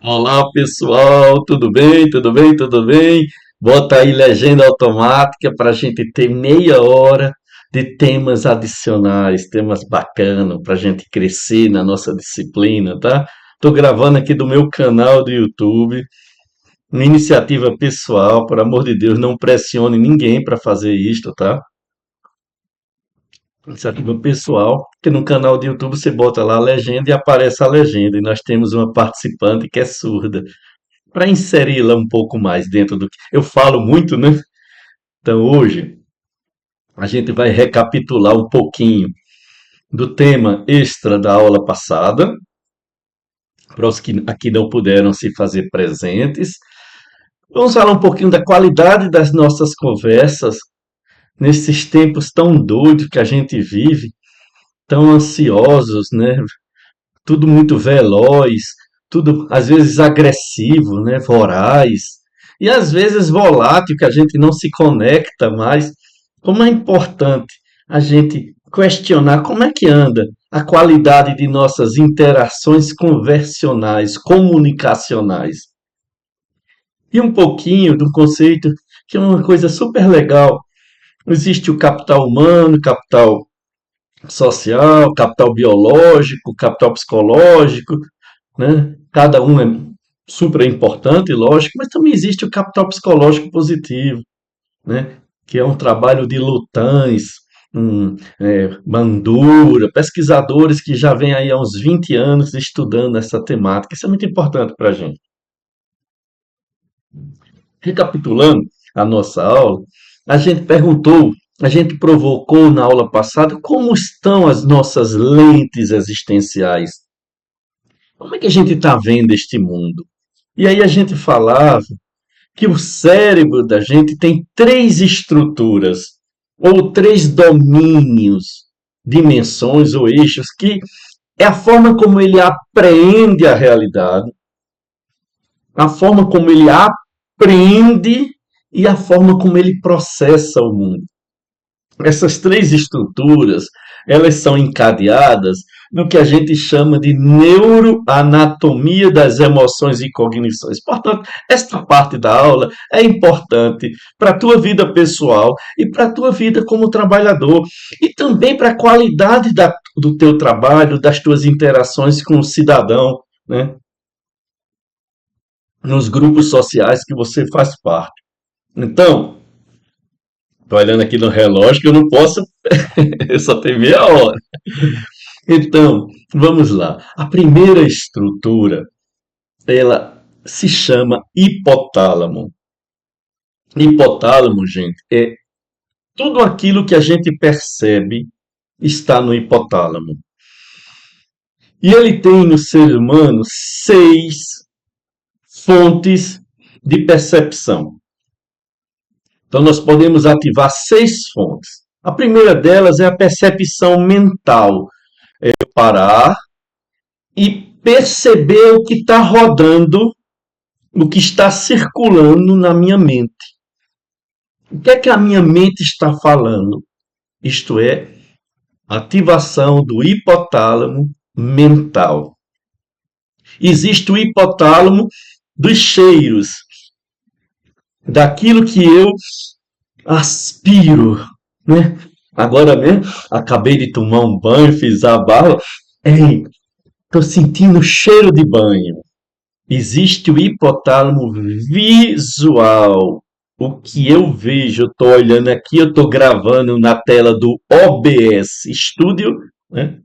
Olá pessoal, tudo bem? Tudo bem? Tudo bem? Bota aí legenda automática para a gente ter meia hora de temas adicionais, temas bacanas para a gente crescer na nossa disciplina, tá? Estou gravando aqui do meu canal do YouTube, uma iniciativa pessoal, por amor de Deus, não pressione ninguém para fazer isto, tá? Iniciativa pessoal, que no canal do YouTube você bota lá a legenda e aparece a legenda, e nós temos uma participante que é surda para inseri-la um pouco mais dentro do que eu falo muito, né? Então hoje a gente vai recapitular um pouquinho do tema extra da aula passada, para os que aqui não puderam se fazer presentes. Vamos falar um pouquinho da qualidade das nossas conversas nesses tempos tão doidos que a gente vive, tão ansiosos, né? Tudo muito veloz, tudo às vezes agressivo, né? Voraz, e às vezes volátil, que a gente não se conecta mais. Como é importante a gente questionar como é que anda a qualidade de nossas interações conversionais, comunicacionais. E um pouquinho de um conceito que é uma coisa super legal. Existe o capital humano, capital social, capital biológico, capital psicológico, né? Cada um é super importante, lógico, mas também existe o capital psicológico positivo, né? Que é um trabalho de Lutães, Bandura, pesquisadores que já vêm aí há uns 20 anos estudando essa temática. Isso é muito importante para a gente. Recapitulando a nossa aula, a gente perguntou, a gente provocou na aula passada como estão as nossas lentes existenciais. Como é que a gente está vendo este mundo? E aí a gente falava que o cérebro da gente tem três estruturas, ou três domínios, dimensões ou eixos, que é a forma como ele apreende a realidade, a forma como ele aprende e a forma como ele processa o mundo. Essas três estruturas, elas são encadeadas no que a gente chama de neuroanatomia das emoções e cognições. Portanto, esta parte da aula é importante para a tua vida pessoal e para a tua vida como trabalhador e também para a qualidade do teu trabalho, das tuas interações com o cidadão, né? Nos grupos sociais que você faz parte. Então, estou olhando aqui no relógio que eu não posso, eu só tenho meia hora. Então, vamos lá. A primeira estrutura, ela se chama hipotálamo. Hipotálamo, gente, é tudo aquilo que a gente percebe está no hipotálamo. E ele tem no ser humano 6 fontes de percepção. Então, nós podemos ativar 6 fontes. A primeira delas é a percepção mental. É parar e perceber o que está rodando, o que está circulando na minha mente. O que a minha mente está falando? Isto é, ativação do hipotálamo mental. Existe o hipotálamo dos cheiros, daquilo que eu aspiro, né? Agora mesmo, acabei de tomar um banho, fiz a barba, ei, estou sentindo cheiro de banho. Existe o hipotálamo visual. O que eu vejo, eu estou olhando aqui, eu estou gravando na tela do OBS Studio, né?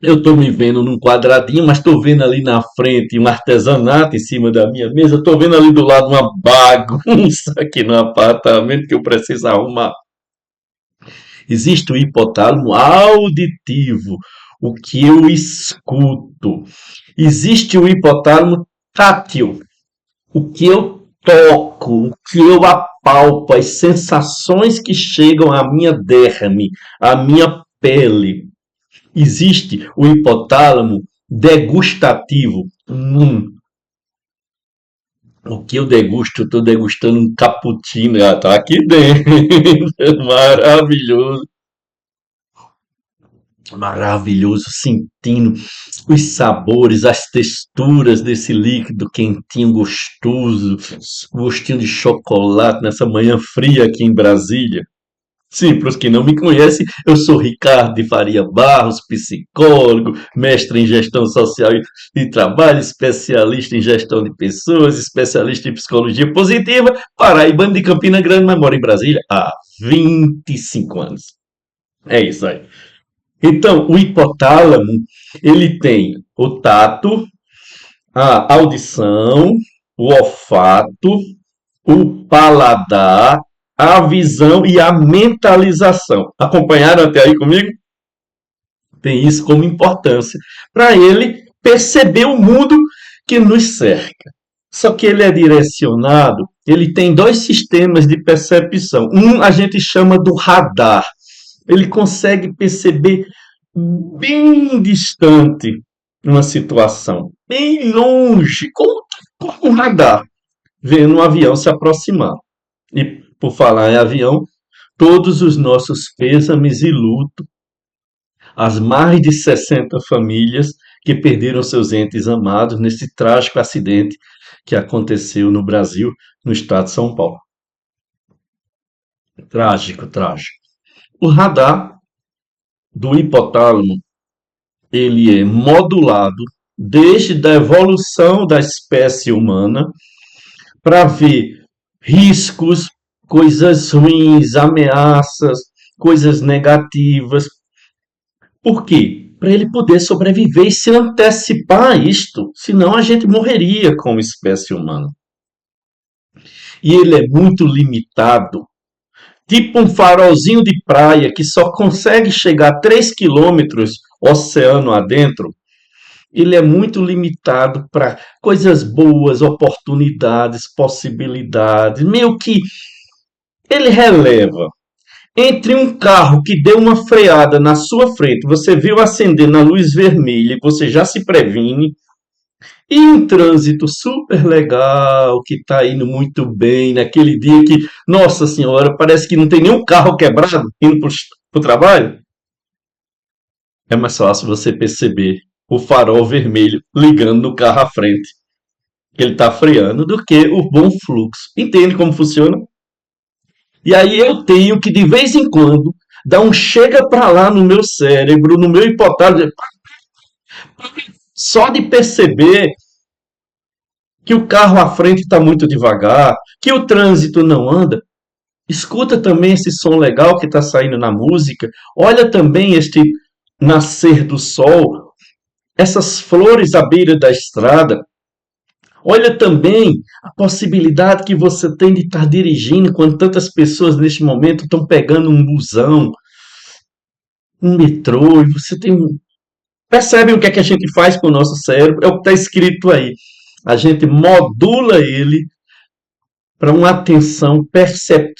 Eu estou me vendo num quadradinho, mas estou vendo ali na frente um artesanato em cima da minha mesa. Estou vendo ali do lado uma bagunça aqui no apartamento que eu preciso arrumar. Existe o hipotálamo auditivo, o que eu escuto. Existe o hipotálamo tátil, o que eu toco, o que eu apalpo, as sensações que chegam à minha derme, à minha pele. Existe o hipotálamo degustativo. O que eu degusto? Eu estou degustando um cappuccino, está aqui dentro. Maravilhoso. maravilhoso, sentindo os sabores, as texturas desse líquido quentinho, gostoso, gostinho de chocolate nessa manhã fria aqui em Brasília. Sim, para os que não me conhecem, eu sou Ricardo de Faria Barros, psicólogo, mestre em gestão social e trabalho, especialista em gestão de pessoas, especialista em psicologia positiva, paraibano de Campina Grande, mas moro em Brasília há 25 anos. É isso aí. Então, o hipotálamo, ele tem o tato, a audição, o olfato, o paladar, a visão e a mentalização. Acompanharam até aí comigo? Tem isso como importância para ele perceber o mundo que nos cerca. Só que ele é direcionado, ele tem dois sistemas de percepção. Um a gente chama do radar. Ele consegue perceber bem distante uma situação, bem longe, como um radar, vendo um avião se aproximar. E por falar em avião, todos os nossos pêsames e luto às mais de 60 famílias que perderam seus entes amados nesse trágico acidente que aconteceu no Brasil, no estado de São Paulo. Trágico, trágico. O radar do hipotálamo, ele é modulado desde a evolução da espécie humana para ver riscos, coisas ruins, ameaças, coisas negativas. Por quê? Para ele poder sobreviver e se antecipar a isto, senão a gente morreria como espécie humana. E ele é muito limitado, tipo um farolzinho de praia que só consegue chegar a 3 quilômetros oceano adentro. Ele é muito limitado para coisas boas, oportunidades, possibilidades, meio que ele releva entre um carro que deu uma freada na sua frente, você viu acender na luz vermelha, você já se previne, e um trânsito super legal, que está indo muito bem, naquele dia que, nossa senhora, parece que não tem nenhum carro quebrado indo para o trabalho, é mais fácil você perceber o farol vermelho ligando no carro à frente, que ele está freando, do que o bom fluxo. Entende como funciona? E aí eu tenho que, de vez em quando, dar um chega para lá no meu cérebro, no meu hipotálamo, só de perceber que o carro à frente está muito devagar, que o trânsito não anda. Escuta também esse som legal que está saindo na música. Olha também este nascer do sol, essas flores à beira da estrada. Olha também a possibilidade que você tem de estar dirigindo quando tantas pessoas neste momento estão pegando um busão, um metrô, e você tem um. Percebe o que é que a gente faz com o nosso cérebro? É o que está escrito aí. A gente modula ele para uma atenção percep...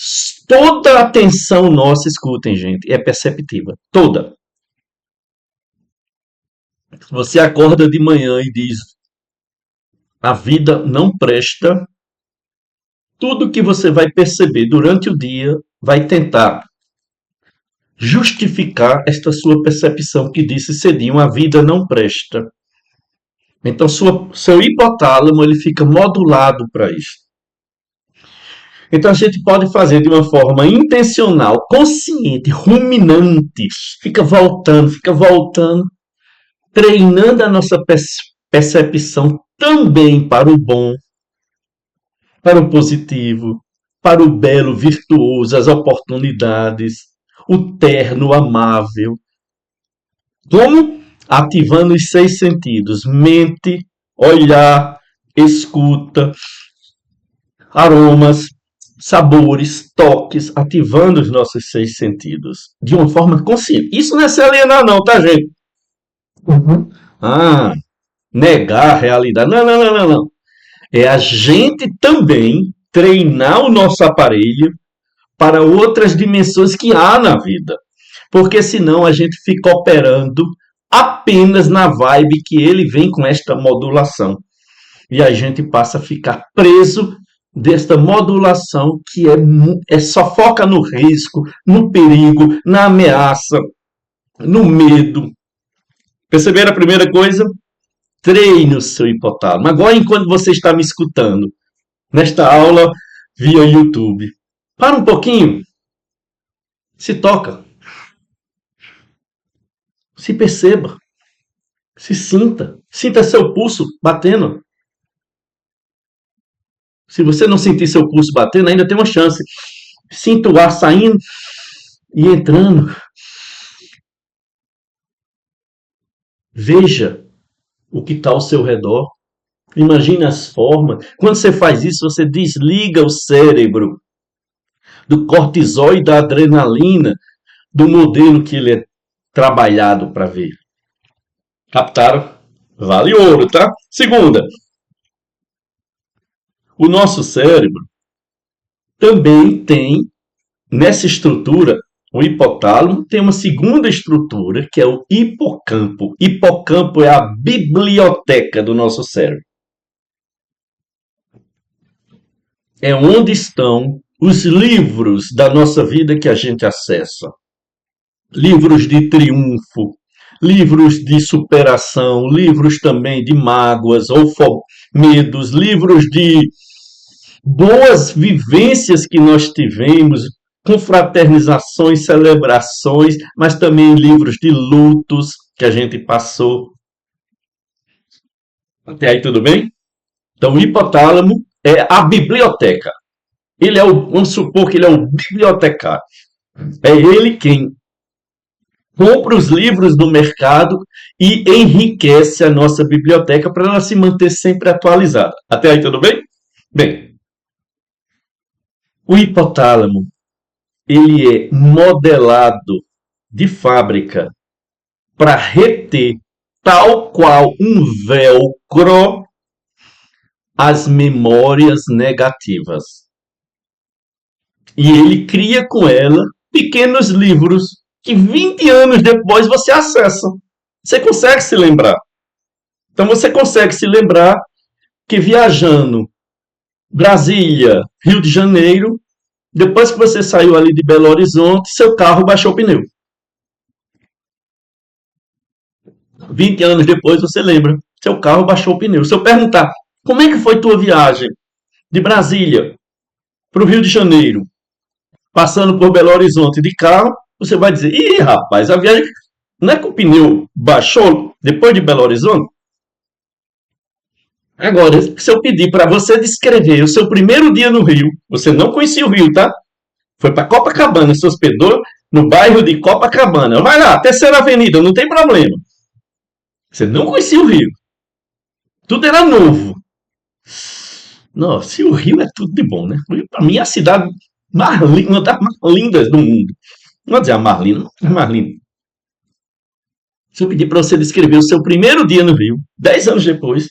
Toda a atenção nossa, escutem, gente, é perceptiva. Toda. Você acorda de manhã e diz: a vida não presta. Tudo que você vai perceber durante o dia vai tentar justificar esta sua percepção que disse cedinho: a vida não presta. Então, seu hipotálamo ele fica modulado para isso. Então, a gente pode fazer de uma forma intencional, consciente, ruminante, fica voltando, treinando a nossa percepção também para o bom, para o positivo, para o belo, virtuoso, as oportunidades, o terno, o amável. Como? Ativando os 6 sentidos: mente, olhar, escuta, aromas, sabores, toques, ativando os nossos 6 sentidos de uma forma consciente. Isso não é se alienar, não, tá, gente? Uhum. Ah, negar a realidade. Não, não, não, não, não. É a gente também treinar o nosso aparelho para outras dimensões que há na vida. Porque senão a gente fica operando apenas na vibe que ele vem com esta modulação. E a gente passa a ficar preso desta modulação que só foca no risco, no perigo, na ameaça. no medo. Perceberam a primeira coisa? Treine o seu hipotálamo. Agora, enquanto você está me escutando, nesta aula via YouTube, para um pouquinho, se toca, se perceba, se sinta, sinta seu pulso batendo. Se você não sentir seu pulso batendo, ainda tem uma chance. Sinta o ar saindo e entrando. Veja o que está ao seu redor. Imagine as formas. Quando você faz isso, você desliga o cérebro do cortisol e da adrenalina, do modelo que ele é trabalhado para ver. Captaram? Vale ouro, tá? Segunda, o nosso cérebro também tem, nessa estrutura, o hipotálamo tem uma segunda estrutura, que é o hipocampo. Hipocampo é a biblioteca do nosso cérebro. É onde estão os livros da nossa vida que a gente acessa. Livros de triunfo, livros de superação, livros também de mágoas ou medos, livros de boas vivências que nós tivemos, confraternizações, celebrações, mas também livros de lutos que a gente passou. Até aí tudo bem? Então o hipotálamo é a biblioteca. Ele é vamos supor que ele é o bibliotecário. É ele quem compra os livros do mercado e enriquece a nossa biblioteca para ela se manter sempre atualizada. Até aí tudo bem? Bem, o hipotálamo ele é modelado de fábrica para reter, tal qual um velcro, as memórias negativas. E ele cria com ela pequenos livros que 20 anos depois você acessa. Você consegue se lembrar. Então você consegue se lembrar que viajando Brasília, Rio de Janeiro, depois que você saiu ali de Belo Horizonte, seu carro baixou o pneu. 20 anos depois você lembra, seu carro baixou o pneu. Se eu perguntar, como é que foi tua viagem de Brasília para o Rio de Janeiro, passando por Belo Horizonte de carro, você vai dizer, ih, rapaz, a viagem não é que o pneu baixou depois de Belo Horizonte? Agora, se eu pedir para você descrever o seu primeiro dia no Rio, você não conhecia o Rio, tá? Foi para Copacabana, se hospedou no bairro de Copacabana. Vai lá, Terceira Avenida, não tem problema. Você não conhecia o Rio. Tudo era novo. Nossa, e o Rio é tudo de bom, né? O Rio, para mim, é a cidade mais linda, uma das mais lindas do mundo. Não vou dizer a mais linda, mas a mais linda. Se eu pedir para você descrever o seu primeiro dia no Rio, 10 anos depois,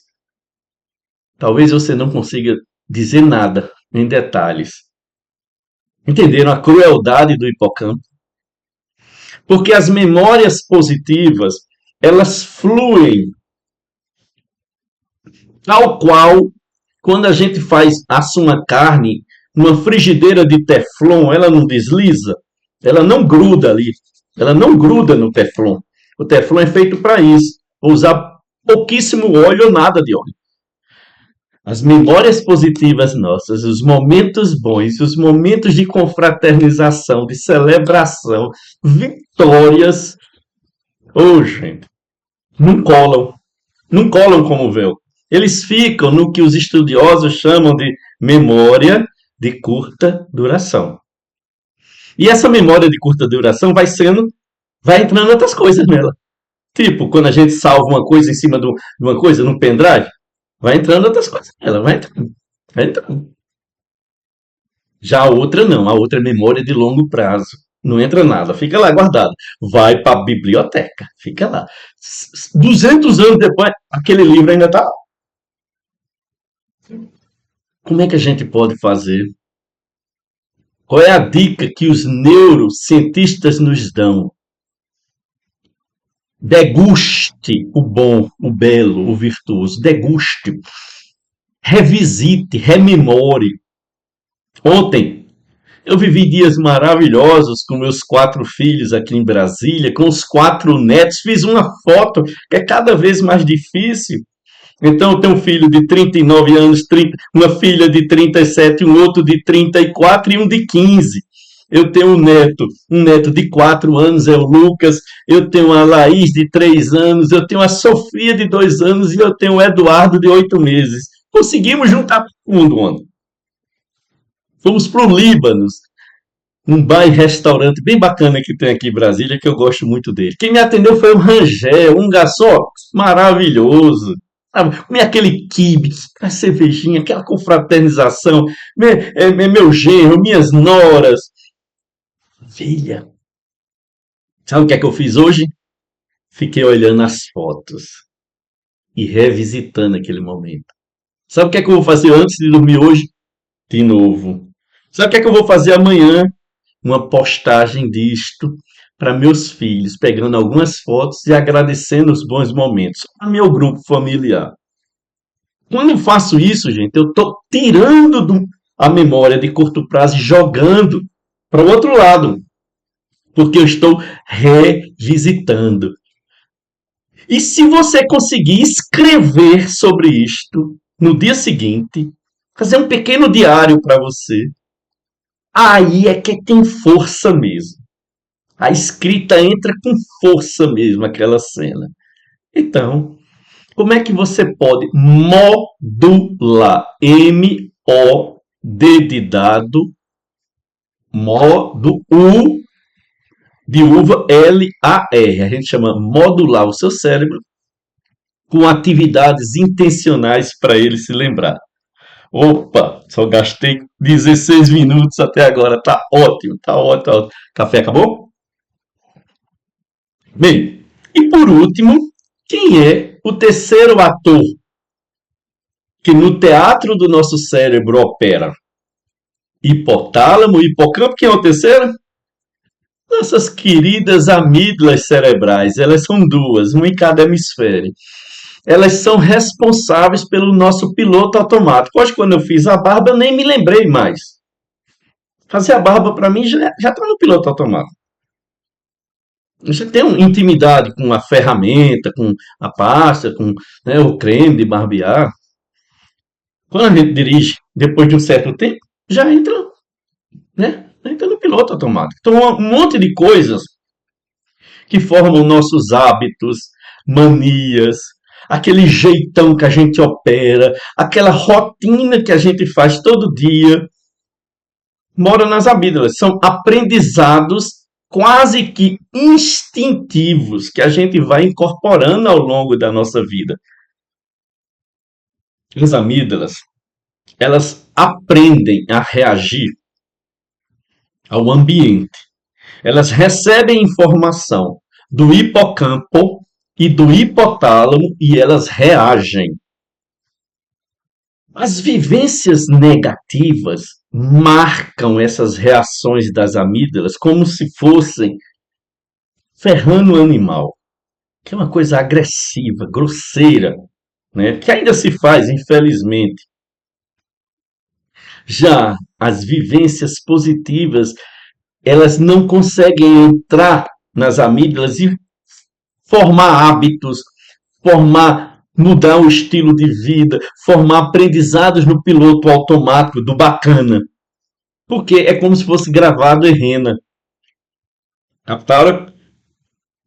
talvez você não consiga dizer nada em detalhes. Entenderam a crueldade do hipocampo? Porque as memórias positivas, elas fluem tal qual quando a gente assa uma carne numa frigideira de teflon, ela não desliza, ela não gruda ali, ela não gruda no teflon. O teflon é feito para isso, usar pouquíssimo óleo ou nada de óleo. As memórias positivas nossas, os momentos bons, os momentos de confraternização, de celebração, vitórias, gente, não colam. Não colam como véu. Eles ficam no que os estudiosos chamam de memória de curta duração. E essa memória de curta duração vai entrando outras coisas nela. Tipo, quando a gente salva uma coisa em cima de uma coisa no pendrive, vai entrando outras coisas nela, vai entrando. Vai entrando. Já a outra não, a outra é memória de longo prazo. Não entra nada, fica lá guardado. Vai para a biblioteca, fica lá. 200 anos depois, aquele livro ainda está lá. Como é que a gente pode fazer? Qual é a dica que os neurocientistas nos dão? Deguste o bom, o belo, o virtuoso. Deguste. Revisite, rememore. Ontem Eu vivi dias maravilhosos com meus 4 filhos aqui em Brasília, com os 4 netos. Fiz uma foto que é cada vez mais difícil. Então, eu tenho um filho de 39 anos, uma filha de 37, um outro de 34 e um de 15. Eu tenho um neto de 4 anos, é o Lucas. Eu tenho a Laís de 3 anos. Eu tenho a Sofia de 2 anos e eu tenho o Eduardo de 8 meses. Conseguimos juntar todo mundo ontem. Fomos para o Líbano, um bar e restaurante bem bacana que tem aqui em Brasília, que eu gosto muito dele. Quem me atendeu foi o Rangel, um garçom maravilhoso. Sabe? Comi aquele quibe, a cervejinha, aquela confraternização, meu genro, minhas noras. Filha, sabe o que é que eu fiz hoje? Fiquei olhando as fotos e revisitando aquele momento. Sabe o que é que eu vou fazer antes de dormir hoje? De novo. Sabe o que é que eu vou fazer amanhã? Uma postagem disto para meus filhos, pegando algumas fotos e agradecendo os bons momentos a meu grupo familiar. Quando eu faço isso, gente, eu estou tirando a memória de curto prazo e jogando para o outro lado, porque eu estou revisitando. E se você conseguir escrever sobre isto no dia seguinte, fazer um pequeno diário para você, aí é que tem força mesmo. A escrita entra com força mesmo aquela cena. Então, como é que você pode modular? M-O-D de dado, modo U de uva, L-A-R. A gente chama modular o seu cérebro com atividades intencionais para ele se lembrar. Opa, só gastei 16 minutos até agora. Tá ótimo, tá ótimo, tá ótimo. Café acabou? Bem, e por último, quem é o terceiro ator que no teatro do nosso cérebro opera? Hipotálamo, hipocampo, quem é o terceiro? Nossas queridas amígdalas cerebrais, elas são duas, uma em cada hemisfério. Elas são responsáveis pelo nosso piloto automático. Hoje, quando eu fiz a barba, eu nem me lembrei mais. Fazer a barba, para mim, já está no piloto automático. Você tem uma intimidade com a ferramenta, com a pasta, com, né, o creme de barbear. Quando a gente dirige, depois de um certo tempo, já entra, né? Entra no piloto automático. Então, um monte de coisas que formam nossos hábitos, manias, aquele jeitão que a gente opera, aquela rotina que a gente faz todo dia, mora nas amígdalas. São aprendizados quase que instintivos que a gente vai incorporando ao longo da nossa vida. As amígdalas, elas aprendem a reagir ao ambiente. Elas recebem informação do hipocampo e do hipotálamo e elas reagem. As vivências negativas marcam essas reações das amígdalas como se fossem ferrando o animal, que é uma coisa agressiva, grosseira, né? Que ainda se faz, infelizmente. Já as vivências positivas, elas não conseguem entrar nas amígdalas e formar hábitos, mudar o estilo de vida, formar aprendizados no piloto automático do bacana. Porque é como se fosse gravado em rena. Captaram?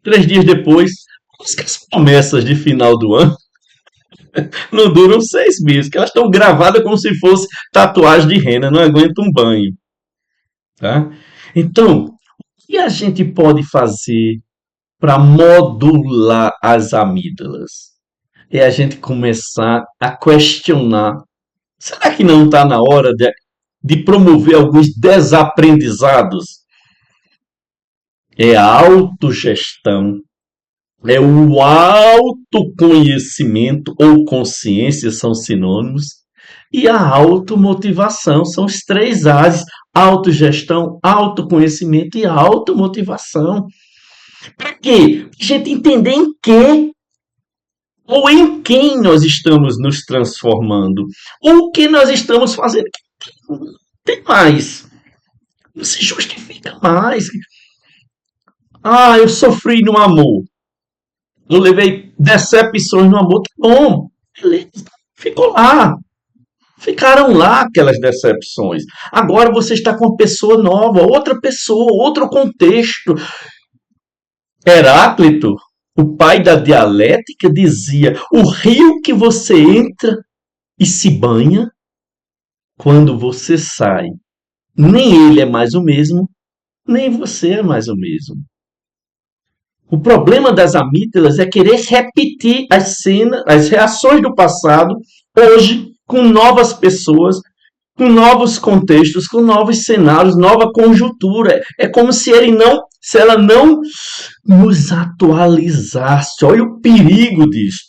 3 dias depois, as promessas de final do ano não duram 6 meses, que elas estão gravadas como se fosse tatuagem de rena, não aguenta um banho. Tá? Então, o que a gente pode fazer para modular as amígdalas? É a gente começar a questionar. Será que não está na hora de promover alguns desaprendizados? É a autogestão, é o autoconhecimento ou consciência, são sinônimos, e a automotivação, são os 3 A's: autogestão, autoconhecimento e automotivação. Para quê? Para a gente entender em que ou em quem nós estamos nos transformando, ou o que nós estamos fazendo. Tem mais. Não se justifica mais. Ah, eu sofri no amor. Eu levei decepções no amor. Tá bom. Beleza. Ficou lá. Ficaram lá aquelas decepções. Agora você está com uma pessoa nova, outra pessoa, outro contexto. Heráclito, o pai da dialética, dizia: o rio que você entra e se banha, quando você sai, nem ele é mais o mesmo, nem você é mais o mesmo. O problema das amígdalas é querer repetir as cenas, as reações do passado, hoje, com novas pessoas, com novos contextos, com novos cenários, nova conjuntura. É como se ela não nos atualizasse. Olha o perigo disso.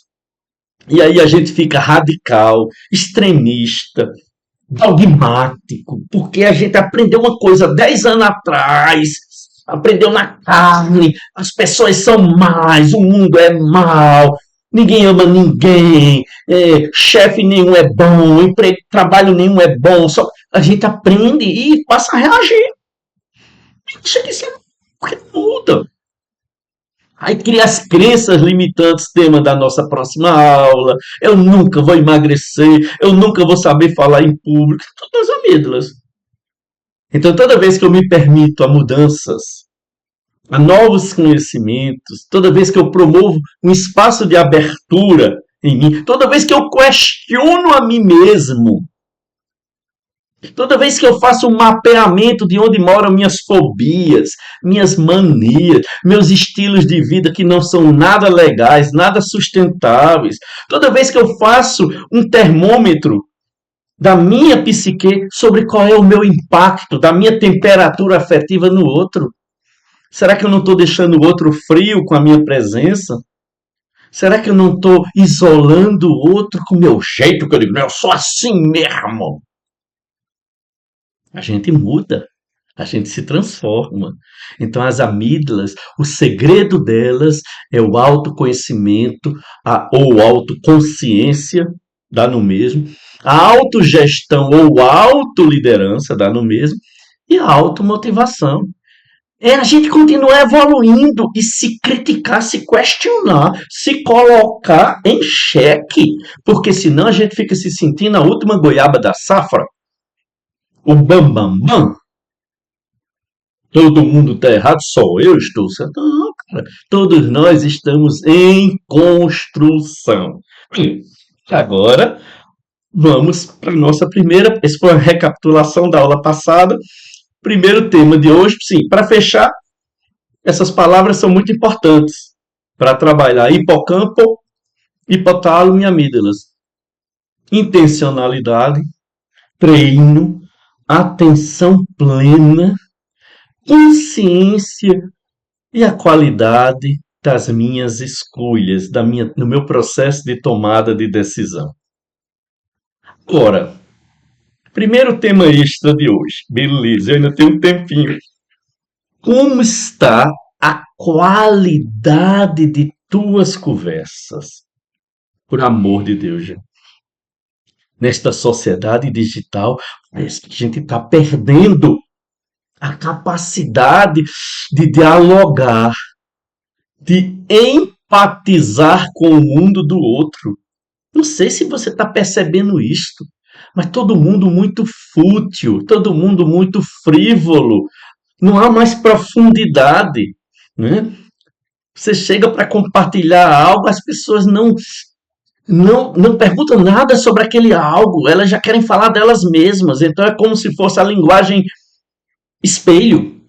E aí a gente fica radical, extremista, dogmático, porque a gente aprendeu uma coisa 10 anos atrás, aprendeu na carne, as pessoas são más, o mundo é mau, ninguém ama ninguém, chefe nenhum é bom, trabalho nenhum é bom, só a gente aprende e passa a reagir. Deixa que isso muda. Aí cria as crenças limitantes, tema da nossa próxima aula. Eu nunca vou emagrecer, eu nunca vou saber falar em público. Todas as amígdalas. Então, toda vez que eu me permito a mudanças, a novos conhecimentos, toda vez que eu promovo um espaço de abertura em mim, toda vez que eu questiono a mim mesmo, toda vez que eu faço um mapeamento de onde moram minhas fobias, minhas manias, meus estilos de vida que não são nada legais, nada sustentáveis, toda vez que eu faço um termômetro da minha psique sobre qual é o meu impacto, da minha temperatura afetiva no outro. Será que eu não estou deixando o outro frio com a minha presença? Será que eu não estou isolando o outro com o meu jeito? Que eu digo, eu sou assim mesmo. A gente muda, a gente se transforma. Então, as amígdalas, o segredo delas é o autoconhecimento ou autoconsciência, dá no mesmo, a autogestão ou autoliderança, dá no mesmo, e a automotivação. É a gente continuar evoluindo e se criticar, se questionar, se colocar em xeque, porque senão a gente fica se sentindo a última goiaba da safra, o bambambam. Bam, bam. Todo mundo está errado, só eu estou certo. Não, cara, todos nós estamos em construção. Agora, vamos para a nossa primeira. Essa foi a recapitulação da aula passada. Primeiro tema de hoje, sim, para fechar, essas palavras são muito importantes para trabalhar hipocampo, hipotálamo e amígdalas. Intencionalidade, treino, atenção plena, consciência e a qualidade das minhas escolhas, do meu processo de tomada de decisão. Agora, primeiro tema extra de hoje. Beleza, eu ainda tenho um tempinho. Como está a qualidade de tuas conversas? Por amor de Deus, gente. Nesta sociedade digital, parece que a gente está perdendo a capacidade de dialogar, de empatizar com o mundo do outro. Não sei se você está percebendo isto, mas todo mundo muito fútil, todo mundo muito frívolo, não há mais profundidade, né? Você chega para compartilhar algo, as pessoas não perguntam nada sobre aquele algo, elas já querem falar delas mesmas, então é como se fosse a linguagem espelho,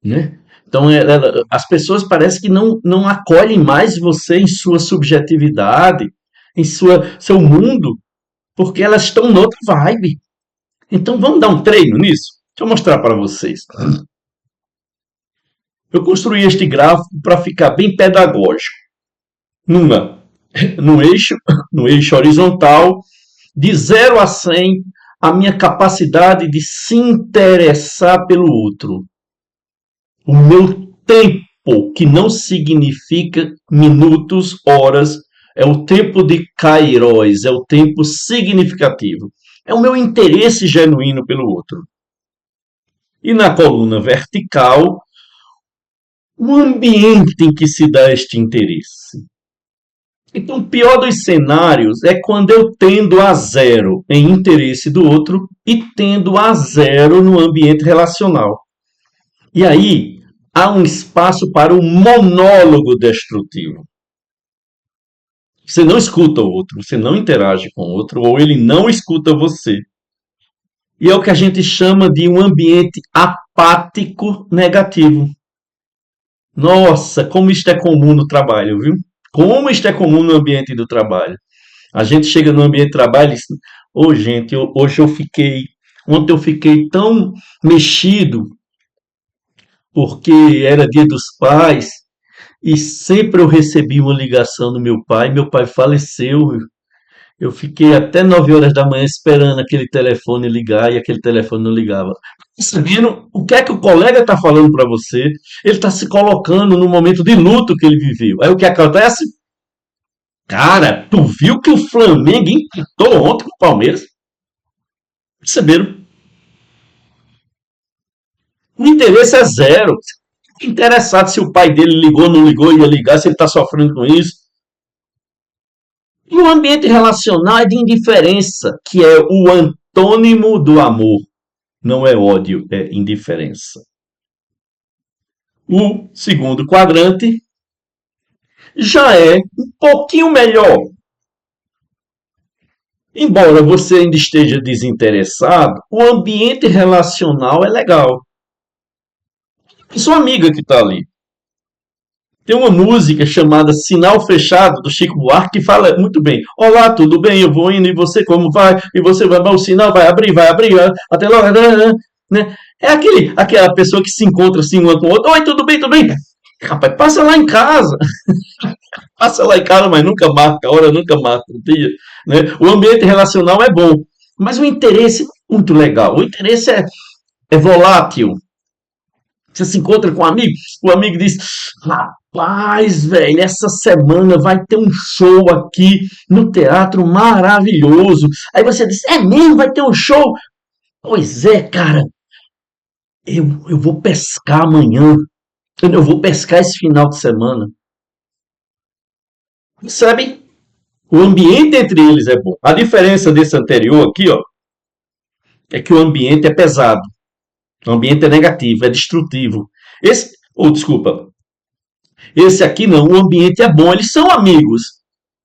né? Então as pessoas parecem que não acolhem mais você em sua subjetividade, em seu mundo, porque elas estão noutra vibe. Então vamos dar um treino nisso? Deixa eu mostrar para vocês. Eu construí este gráfico para ficar bem pedagógico. Numa, no eixo, no eixo horizontal, de 0 a 100, a minha capacidade de se interessar pelo outro. O meu tempo, que não significa minutos, horas, é o tempo de kairos, é o tempo significativo. É o meu interesse genuíno pelo outro. E na coluna vertical, o ambiente em que se dá este interesse. Então, o pior dos cenários é quando eu tendo a zero em interesse do outro e tendo a zero no ambiente relacional. E aí há um espaço para o monólogo destrutivo. Você não escuta o outro, você não interage com o outro, ou ele não escuta você. E é o que a gente chama de um ambiente apático negativo. Nossa, como isto é comum no trabalho, viu? Como isto é comum no ambiente do trabalho. A gente chega no ambiente de trabalho e diz, ô gente, hoje eu fiquei, ontem eu fiquei tão mexido porque era dia dos pais e sempre eu recebi uma ligação do meu pai faleceu, eu fiquei até 9 horas da manhã esperando aquele telefone ligar e aquele telefone não ligava. Você viram o que é que o colega está falando para você? Ele está se colocando no momento de luto que ele viveu. Aí o que acontece? Cara, tu viu que o Flamengo empatou ontem com o Palmeiras? Perceberam? O interesse é zero. Interessado se o pai dele ligou, não ligou, ia ligar, se ele está sofrendo com isso. E o ambiente relacional é de indiferença, que é o antônimo do amor. Não é ódio, é indiferença. O segundo quadrante já é um pouquinho melhor. Embora você ainda esteja desinteressado, o ambiente relacional é legal. E sua amiga que está ali. Tem uma música chamada Sinal Fechado, do Chico Buarque, que fala muito bem. Olá, tudo bem? Eu vou indo, e você como vai? E você vai, o sinal vai abrir, até logo, né? É aquela pessoa que se encontra assim uma com outra. Oi, tudo bem, tudo bem? Rapaz, passa lá em casa. Passa lá em casa, mas nunca marca a hora, nunca marca o dia. Né? O ambiente relacional é bom, mas o interesse é muito legal. O interesse é volátil. Você se encontra com um amigo, o amigo diz: rapaz, velho, essa semana vai ter um show aqui no teatro maravilhoso. Aí você diz: é mesmo? Vai ter um show? Pois é, cara, eu vou pescar amanhã. Eu vou pescar esse final de semana. Sabe? O ambiente entre eles é bom. A diferença desse anterior aqui, ó, é que o ambiente é pesado. O ambiente é negativo, é destrutivo. Desculpa, esse aqui não, o ambiente é bom, eles são amigos,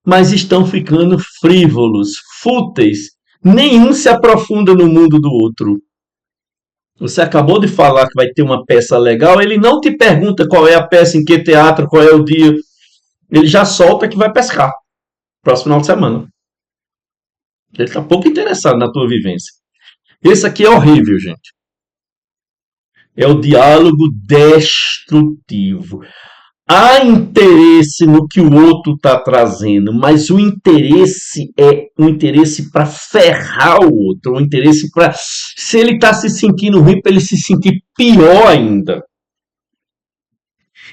mas estão ficando frívolos, fúteis. Nenhum se aprofunda no mundo do outro. Você acabou de falar que vai ter uma peça legal, ele não te pergunta qual é a peça, em que teatro, qual é o dia. Ele já solta que vai pescar. Próximo final de semana. Ele está pouco interessado na tua vivência. Esse aqui é horrível, gente. É o diálogo destrutivo. Há interesse no que o outro está trazendo, mas o interesse é um interesse para ferrar o outro, um interesse para, se ele está se sentindo ruim, para ele se sentir pior ainda.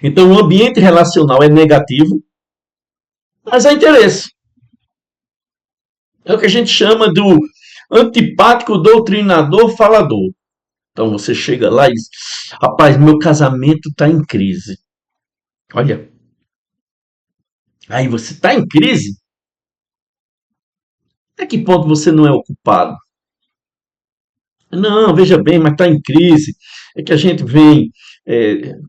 Então, o ambiente relacional é negativo, mas há interesse. É o que a gente chama do antipático doutrinador falador. Então, você chega lá e diz: rapaz, meu casamento está em crise. Olha, aí você está em crise? Até que ponto você não é ocupado? Não, veja bem, mas está em crise. É que a gente vem.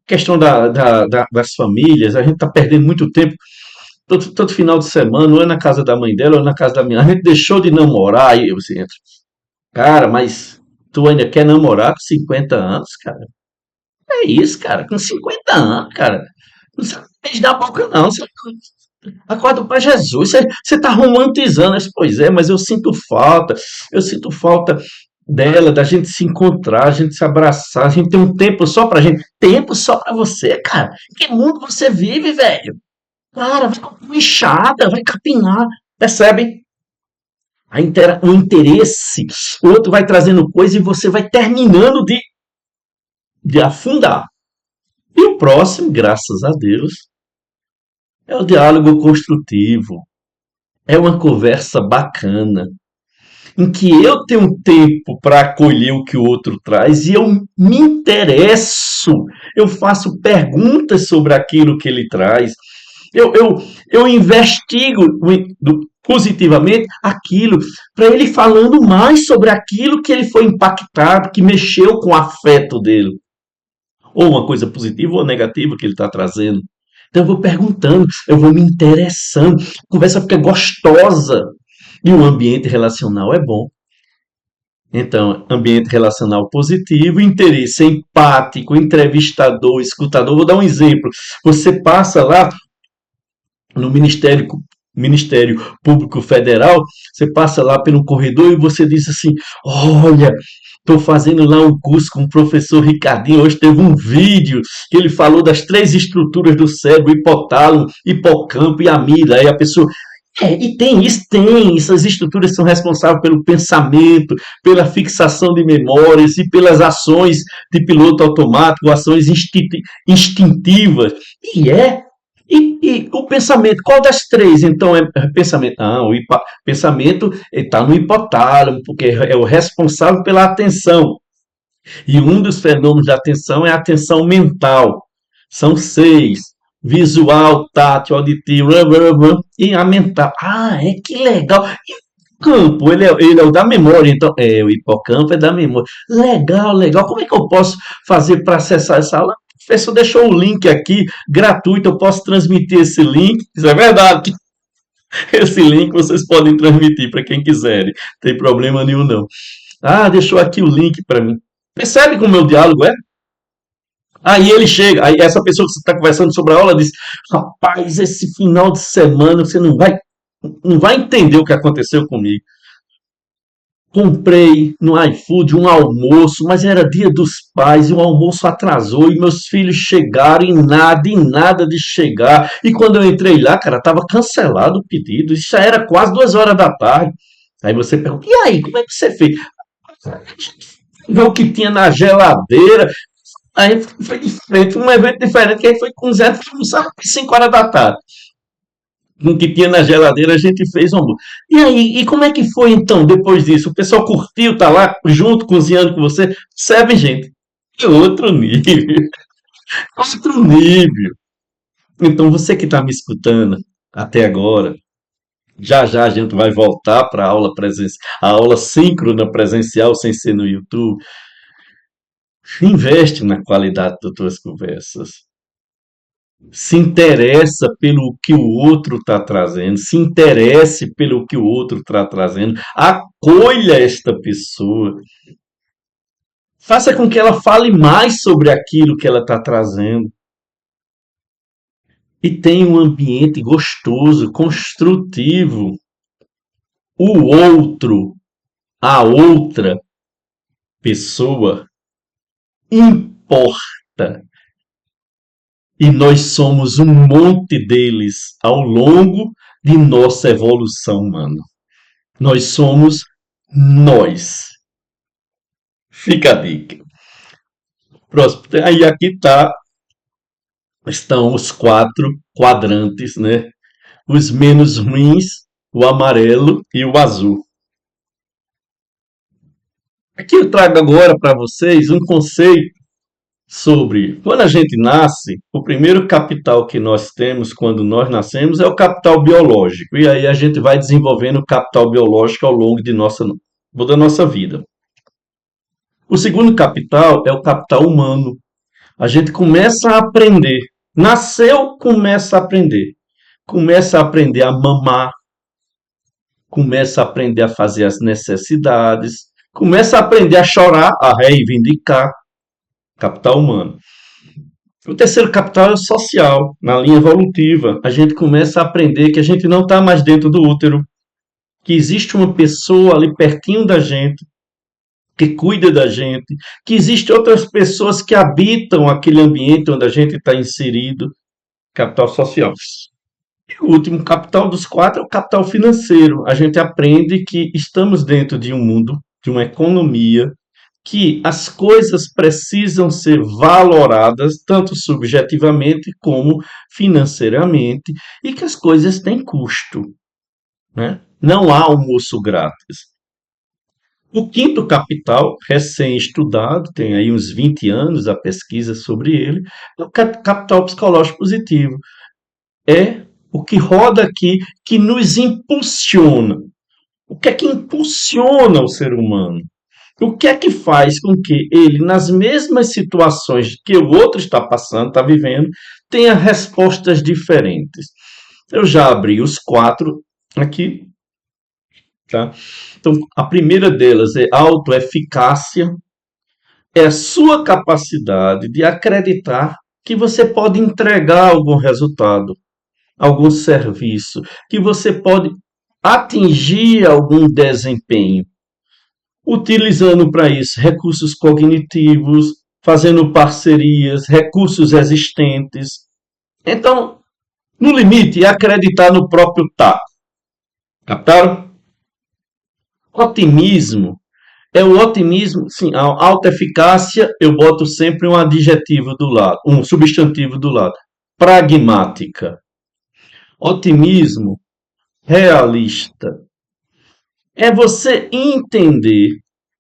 Questão das famílias, a gente está perdendo muito tempo. Todo final de semana, ou é na casa da mãe dela, ou é na casa da minha. A gente deixou de namorar. Aí você entra. Cara, mas tu ainda quer namorar com 50 anos, cara? É isso, cara. Com 50 anos, cara. Não sabe beijar da boca, não. Você acorda para Jesus. Você está romantizando. Pois é, mas eu sinto falta. Eu sinto falta dela, da gente se encontrar, a gente se abraçar, a gente tem um tempo só pra gente. Tempo só pra você, cara. Que mundo você vive, velho? Cara, vai com uma enxada, vai capinar. Percebe? O interesse, o outro vai trazendo coisa e você vai terminando de afundar. E o próximo, graças a Deus, é o diálogo construtivo. É uma conversa bacana. em que eu tenho tempo para acolher o que o outro traz e eu me interesso, eu faço perguntas sobre aquilo que ele traz, eu, eu, eu investigo positivamente aquilo, para ele falando mais sobre aquilo que ele foi impactado, que mexeu com o afeto dele, ou uma coisa positiva ou negativa que ele está trazendo. Então eu vou perguntando, eu vou me interessando, a conversa fica gostosa e o ambiente relacional é bom. Então, ambiente relacional positivo, interesse empático, entrevistador, escutador. Vou dar um exemplo. Você passa lá no Ministério Público Federal, você passa lá pelo corredor e você diz assim: Olha, estou fazendo lá um curso com o professor Ricardinho. Hoje teve um vídeo que ele falou das três estruturas do cérebro: hipotálamo, hipocampo e amígdala. Aí a pessoa. E tem isso, tem. Essas estruturas são responsáveis pelo pensamento, pela fixação de memórias e pelas ações de piloto automático, ações instintivas. E é e o pensamento, qual das três então é pensamento? Ah, pensamento está no hipotálamo, porque é o responsável pela atenção. E um dos fenômenos da atenção é a atenção mental. São seis: visual, tátil, auditivo, e a mental. Ah, que legal! E o campo, ele é o da memória, então, o hipocampo é da memória. Legal, legal. Como é que eu posso fazer para acessar essa aula? O professor deixou o link aqui, gratuito, eu posso transmitir esse link. Isso é verdade. Esse link vocês podem transmitir para quem quiserem. Não tem problema nenhum, não. Ah, deixou aqui o link para mim. Percebe como o meu diálogo é? Aí ele chega, aí essa pessoa que você está conversando sobre a aula diz: Rapaz, esse final de semana você não vai entender o que aconteceu comigo. Comprei no iFood um almoço, mas era dia dos pais e o almoço atrasou e meus filhos chegaram e nada de chegar. E quando eu entrei lá, cara, estava cancelado o pedido. Isso já era quase 2 horas da tarde. Aí você pergunta: E aí, como é que você fez? Ver o que tinha na geladeira. Aí foi diferente, foi um evento diferente, que aí foi com Zé, almoçar às 5 horas da tarde. Com o que tinha na geladeira, a gente fez um almoço. E aí, e como é que foi então, depois disso? O pessoal curtiu, tá lá junto, cozinhando com você? Percebe, gente? É outro nível. Outro nível. Então, você que está me escutando até agora, já já a gente vai voltar para a aula presencial, a aula síncrona presencial, sem ser no YouTube. Investe na qualidade das tuas conversas. Se interessa pelo que o outro está trazendo, se interesse pelo que o outro está trazendo, acolha esta pessoa, faça com que ela fale mais sobre aquilo que ela está trazendo e tenha um ambiente gostoso, construtivo. O outro, a outra pessoa importa. E nós somos um monte deles ao longo de nossa evolução humana. Nós somos nós. Fica a dica. Próximo. Aí aqui estão os 4 quadrantes, né? Os menos ruins, o amarelo e o azul. Aqui eu trago agora para vocês um conceito sobre quando a gente nasce, o primeiro capital que nós temos quando nós nascemos é o capital biológico. E aí a gente vai desenvolvendo o capital biológico ao longo da nossa vida. O segundo capital é o capital humano. A gente começa a aprender. Nasceu, começa a aprender. Começa a aprender a mamar, começa a aprender a fazer as necessidades, começa a aprender a chorar, a reivindicar. Capital humano. O terceiro capital é o social, na linha evolutiva. A gente começa a aprender que a gente não está mais dentro do útero, que existe uma pessoa ali pertinho da gente, que cuida da gente, que existem outras pessoas que habitam aquele ambiente onde a gente está inserido. Capital social. E o último capital dos 4 é o capital financeiro. A gente aprende que estamos dentro de um mundo, de uma economia, que as coisas precisam ser valoradas tanto subjetivamente como financeiramente e que as coisas têm custo, né? Não há almoço grátis. O quinto capital, recém-estudado, tem aí uns 20 anos a pesquisa sobre ele, é o capital psicológico positivo. É o que roda aqui, que nos impulsiona. O que é que impulsiona o ser humano? O que é que faz com que ele, nas mesmas situações que o outro está passando, está vivendo, tenha respostas diferentes? Eu já abri os quatro aqui, tá? Então, a primeira delas é autoeficácia, é a sua capacidade de acreditar que você pode entregar algum resultado, algum serviço, que você pode atingir algum desempenho, utilizando para isso recursos cognitivos, fazendo parcerias, recursos existentes. Então, no limite, é acreditar no próprio tá. Captaram? Otimismo é o otimismo, sim, a autoeficácia, eu boto sempre um adjetivo do lado, um substantivo do lado. Pragmática. Otimismo realista é você entender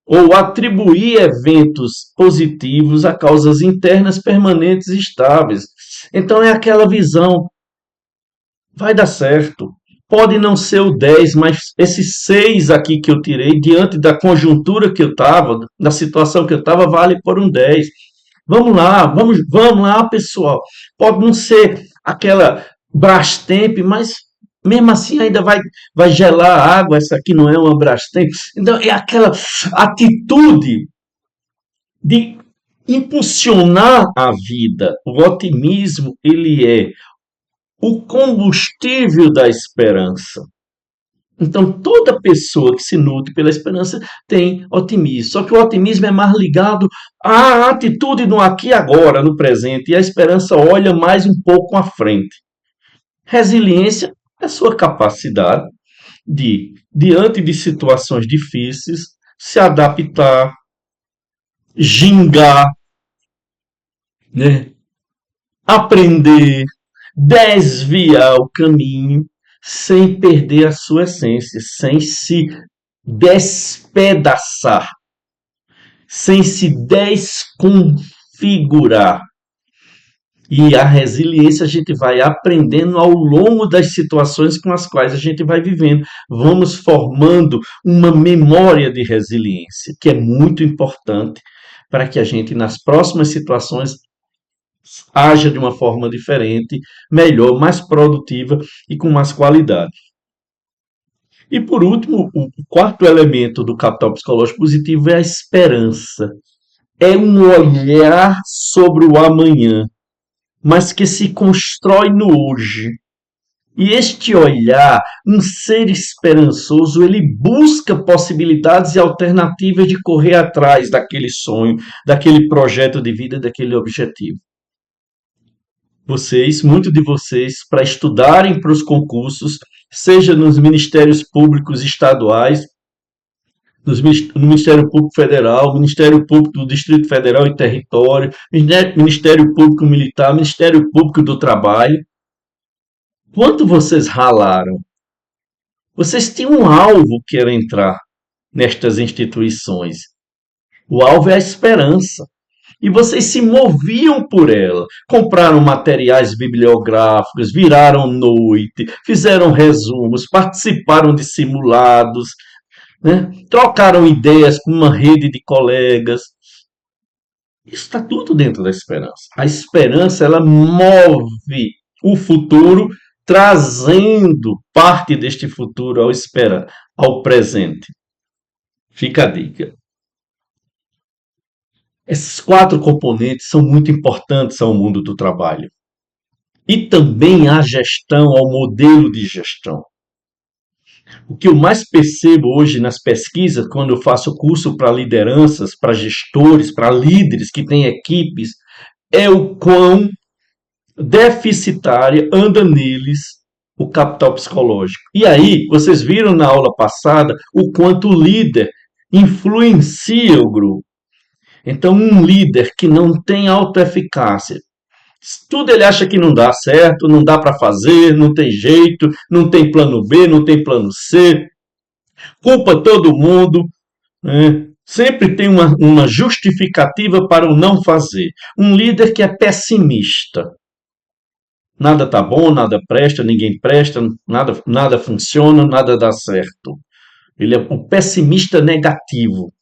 ou atribuir eventos positivos a causas internas permanentes e estáveis. Então é aquela visão, vai dar certo. Pode não ser o 10, mas esses 6 aqui que eu tirei, diante da conjuntura que eu estava, da situação que eu estava, vale por um 10. Vamos lá, pessoal. Pode não ser aquela Brastemp, mas mesmo assim ainda vai gelar a água. Essa aqui não é uma Brastemp. Então é aquela atitude de impulsionar a vida. O otimismo, ele é o combustível da esperança. Então, toda pessoa que se nutre pela esperança tem otimismo. Só que o otimismo é mais ligado à atitude no aqui e agora, no presente. E a esperança olha mais um pouco à frente. Resiliência é a sua capacidade de, diante de situações difíceis, se adaptar, gingar, né? Aprender, desviar o caminho sem perder a sua essência, sem se despedaçar, sem se desconfigurar. E a resiliência a gente vai aprendendo ao longo das situações com as quais a gente vai vivendo. Vamos formando uma memória de resiliência, que é muito importante para que a gente, nas próximas situações, haja de uma forma diferente, melhor, mais produtiva e com mais qualidade. E por último, o quarto elemento do capital psicológico positivo é a esperança. É um olhar sobre o amanhã, mas que se constrói no hoje. E este olhar, um ser esperançoso, ele busca possibilidades e alternativas de correr atrás daquele sonho, daquele projeto de vida, daquele objetivo. Muitos de vocês, para estudarem para os concursos, seja nos ministérios públicos estaduais, no Ministério Público Federal, Ministério Público do Distrito Federal e Território, Ministério Público Militar, Ministério Público do Trabalho. Quanto vocês ralaram? Vocês tinham um alvo que era entrar nestas instituições. O alvo é a esperança. E vocês se moviam por ela. Compraram materiais bibliográficos, viraram noite, fizeram resumos, participaram de simulados, né? Trocaram ideias com uma rede de colegas. Isso está tudo dentro da esperança. A esperança, ela move o futuro, trazendo parte deste futuro ao presente. Fica a dica. Esses 4 componentes são muito importantes ao mundo do trabalho. E também à gestão, ao modelo de gestão. O que eu mais percebo hoje nas pesquisas, quando eu faço curso para lideranças, para gestores, para líderes que têm equipes, é o quão deficitária anda neles o capital psicológico. E aí, vocês viram na aula passada o quanto o líder influencia o grupo. Então, um líder que não tem autoeficácia, tudo ele acha que não dá certo, não dá para fazer, não tem jeito, não tem plano B, não tem plano C, culpa todo mundo, Né? Sempre tem uma justificativa para o não fazer. Um líder que é pessimista. Nada tá bom, nada presta, ninguém presta, nada funciona, nada dá certo. Ele é o pessimista negativo.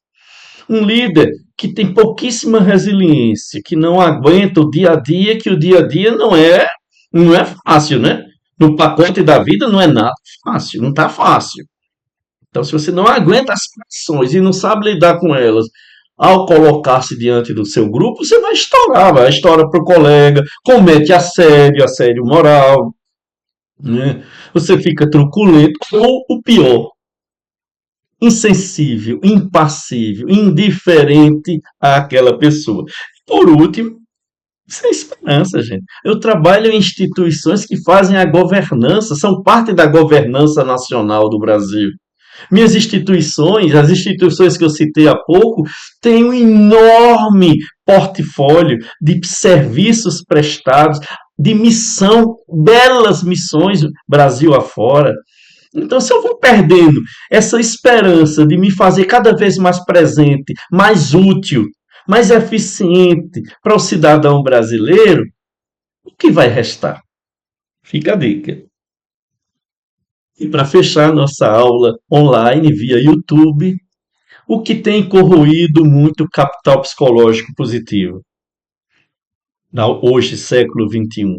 Um líder que tem pouquíssima resiliência, que não aguenta o dia a dia, que o dia a dia não é fácil, né? No pacote da vida não é nada fácil, não está fácil. Então, se você não aguenta as pressões e não sabe lidar com elas, ao colocar-se diante do seu grupo, você vai estourar para o colega, comete assédio moral, né? Você fica truculento, ou o pior, insensível, impassível, indiferente àquela pessoa. Por último, sem esperança, gente. Eu trabalho em instituições que fazem a governança, são parte da governança nacional do Brasil. Minhas instituições, as instituições que eu citei há pouco, têm um enorme portfólio de serviços prestados, de missão, belas missões Brasil afora. Então, se eu vou perdendo essa esperança de me fazer cada vez mais presente, mais útil, mais eficiente para o cidadão brasileiro, o que vai restar? Fica a dica. E para fechar nossa aula online via YouTube, o que tem corroído muito o capital psicológico positivo, hoje, século XXI?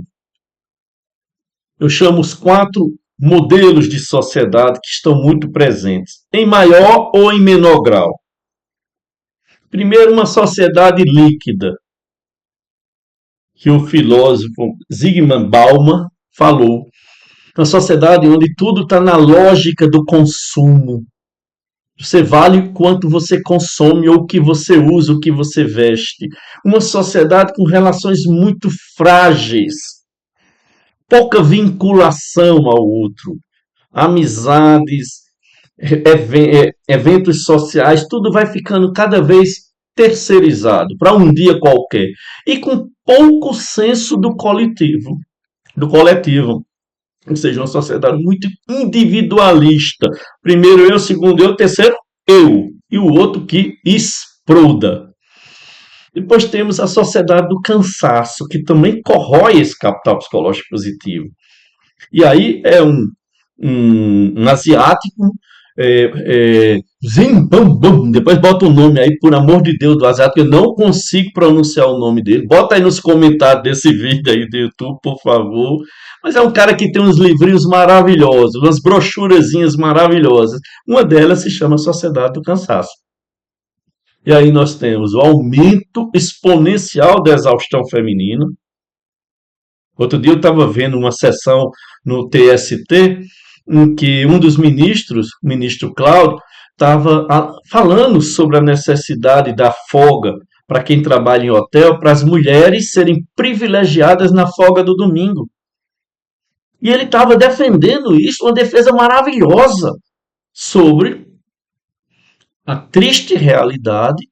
Eu chamo os quatro modelos de sociedade que estão muito presentes, em maior ou em menor grau. Primeiro, uma sociedade líquida, que o filósofo Zygmunt Bauman falou. Uma sociedade onde tudo está na lógica do consumo. Você vale quanto você consome ou o que você usa, o que você veste. Uma sociedade com relações muito frágeis, pouca vinculação ao outro, amizades, eventos sociais, tudo vai ficando cada vez terceirizado para um dia qualquer e com pouco senso do coletivo, ou seja, uma sociedade muito individualista. Primeiro eu, segundo eu, terceiro eu e o outro que exploda. Depois temos a sociedade do cansaço, que também corrói esse capital psicológico positivo. E aí é um asiático, Zim Bam Bam, depois bota o nome aí, por amor de Deus, do asiático, eu não consigo pronunciar o nome dele. Bota aí nos comentários desse vídeo aí do YouTube, por favor. Mas é um cara que tem uns livrinhos maravilhosos, umas brochurazinhas maravilhosas. Uma delas se chama Sociedade do Cansaço. E aí nós temos o aumento exponencial da exaustão feminina. Outro dia eu estava vendo uma sessão no TST em que um dos ministros, o ministro Cláudio, estava falando sobre a necessidade da folga para quem trabalha em hotel, para as mulheres serem privilegiadas na folga do domingo. E ele estava defendendo isso, uma defesa maravilhosa sobre a triste realidade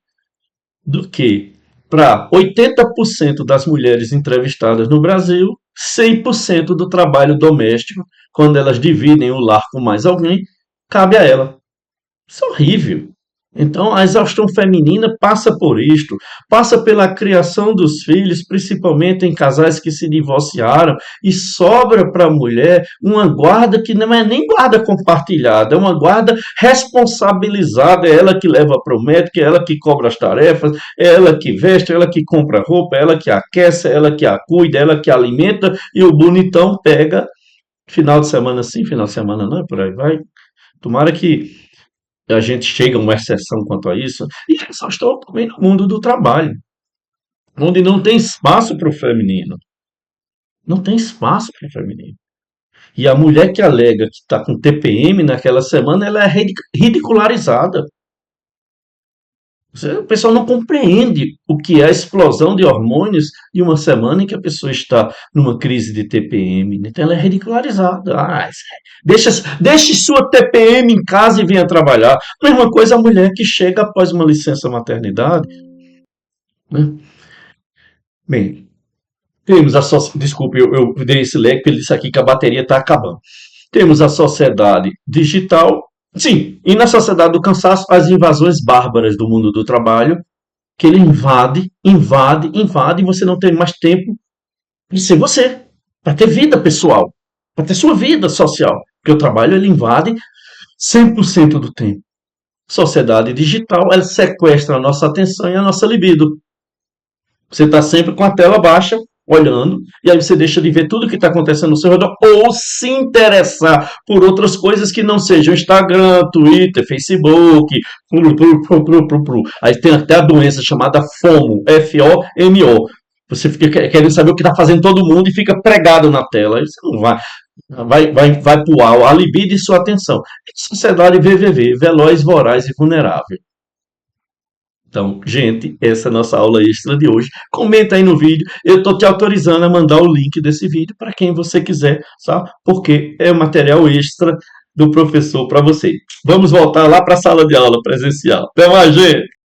do que, para 80% das mulheres entrevistadas no Brasil, 100% do trabalho doméstico, quando elas dividem o lar com mais alguém, cabe a ela. Isso é horrível. Então, a exaustão feminina passa por isto, passa pela criação dos filhos, principalmente em casais que se divorciaram, e sobra para a mulher uma guarda que não é nem guarda compartilhada, é uma guarda responsabilizada, é ela que leva para o médico, é ela que cobra as tarefas, é ela que veste, é ela que compra roupa, é ela que aquece, é ela que a cuida, é ela que alimenta, e o bonitão pega final de semana sim, final de semana não, por aí vai. Tomara que a gente chega a uma exceção quanto a isso, e só estou também no mundo do trabalho, onde não tem espaço para o feminino. Não tem espaço para o feminino. E a mulher que alega que está com TPM naquela semana, ela é ridicularizada. O pessoal não compreende o que é a explosão de hormônios em uma semana em que a pessoa está numa crise de TPM. Então ela é ridicularizada. Deixe sua TPM em casa e venha trabalhar. Mesma coisa a mulher que chega após uma licença maternidade. Né? Bem, temos a sociedade. Desculpe, eu dei esse leque, ele disse aqui que a bateria está acabando. Temos a sociedade digital, Sim, e na sociedade do cansaço, as invasões bárbaras do mundo do trabalho, que ele invade, invade, invade, e você não tem mais tempo de ser você, para ter vida pessoal, para ter sua vida social. Porque o trabalho ele invade 100% do tempo. Sociedade digital, ela sequestra a nossa atenção e a nossa libido. Você está sempre com a tela baixa, olhando, e aí você deixa de ver tudo que está acontecendo no seu redor, ou se interessar por outras coisas que não sejam Instagram, Twitter, Facebook. Aí tem até a doença chamada FOMO, FOMO. Você fica querendo saber o que está fazendo todo mundo e fica pregado na tela. Aí você não vai pro a libido e sua atenção. Sociedade VVV, veloz, voraz e vulnerável. Então, gente, essa é a nossa aula extra de hoje. Comenta aí no vídeo. Eu estou te autorizando a mandar o link desse vídeo para quem você quiser, sabe? Porque é material extra do professor para você. Vamos voltar lá para a sala de aula presencial. Até mais, gente!